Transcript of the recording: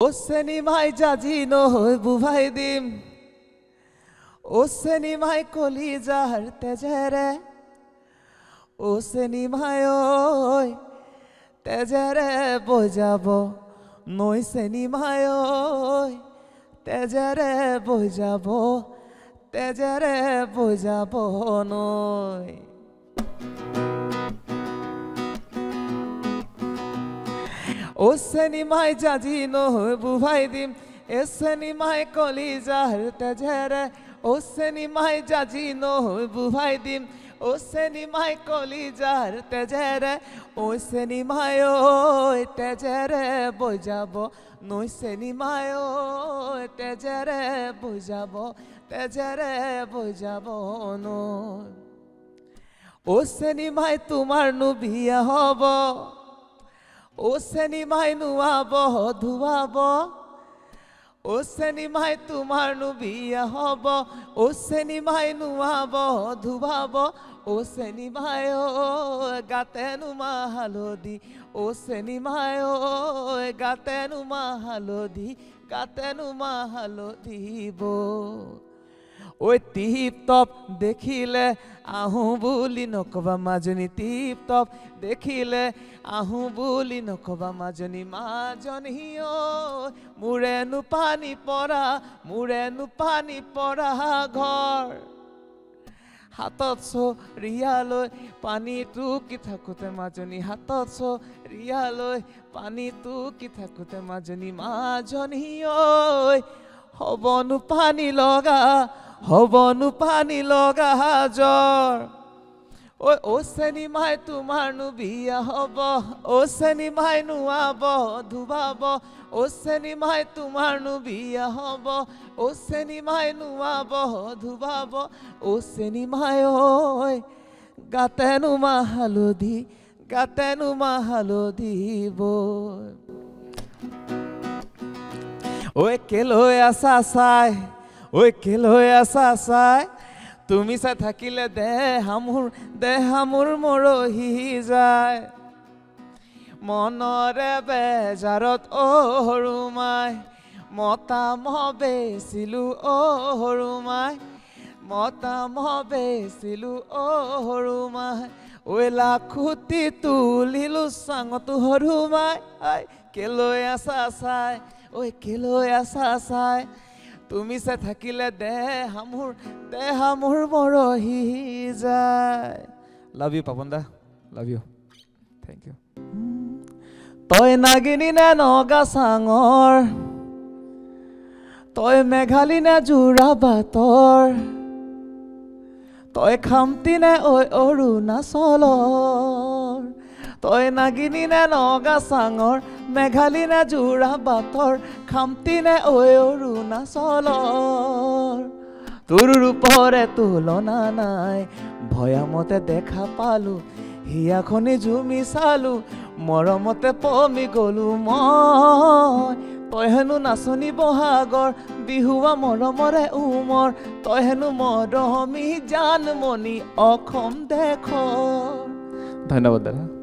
ও সিনেমায় জাজি নয় বুভাই দিম ও সিনেমায় কলিজার তেজেরে ও সিনেমায় ওই তেজেরে বজাব নই সিনেমায় ওই তেজেরে বজাব তেজেরে বজাব নই ও সিনেমায় জাজি নয় বুভাই দিম এ সিনেমায় কলিজার তেজেরে ও সিনেমায় জাজি নয় বুভাই দিম ও সিনেমায় কলিজার তেজেরে ও সিনেমায় ওই তেজেরে বজাব নই সিনেমায় ওই তেজেরে বজাব তেজেরে বজাব নই ও সিনেমায় তোমার নু বিয়া হব ও সিনেমায় নুয়াব ধুয়াব ও সিনেমায় তোমার নু বিয়া হব ও সিনেমায় নুয়াব ধুয়াব ও সিনেমায় গাতে নুমা হালধি ও সিনেমায় গাতে নুমা হালধি গাতে নুমা হালধিব ওই টিপ টপ দেখিলে আহু বুলি নকবা মাজনী টিপ টপ দেখিলে আহু বুলি নকবা মাজনী মাজনী মোৰেনো পানী পৰা ঘৰ হাতত চৰিয়ালৈ পানীটো কি থাকোতে মাজনী হাতত চৰিয়ালৈ পানীটো কি থাকোতে মাজনী মাজনী হবনো পানী লগা জ্বৰ ও সিনেমায় তোমার নু বিয়া হব ও সিনেমায় নুয়াব ধুবাব ও সিনেমায় তোমার নু বিয়া হব ও সিনেমায় নুয়াব ধুবাব ও সিনেমায় গাতে নুমা হালধিব ওই কেলৈ আছা চাই ওই কেলৈ আছা চাই তুমি চাই থাকিলে দেহ মোৰ মৰহি যায় মনৰে বেজাৰত সৰুমাই মতামহ বেচিলো সৰুমাই মতামহ বেচিলো সৰুমাই ঐ লাখুটি তুলিলো চাঙতো সৰুমাই কেলৈ আছা চাই ঐ কেলৈ আছা চাই তুমি চাই থাকিলে দেহ মোৰ মৰহি যায় লাভ ইউ পাপন দা লাভ ইউ থেংক ইউ তই নাগিনী নে নগা চাঙৰ তই মেঘালী নে জোৰা বাটৰ তই খামতি নে ঐ অৰুণাচলৰ তই নাগিনী নে নগা চাঙৰ মেঘালী নে জোৰা বাটৰ খামতি নে ঐ অৰুণাচলৰ তোৰ ৰূপৰে তুলনা নাই ভয়ামতে দেখা পালো হিয়াখনি জুমি চালো মৰমতে পমি গলো মই তই হেনো নাচনি বহাগৰ বিহুৱা মৰমৰে উমৰ তই হেনো মৰমী জানমণি অসম দেশৰ ধন্যবাদ দাদা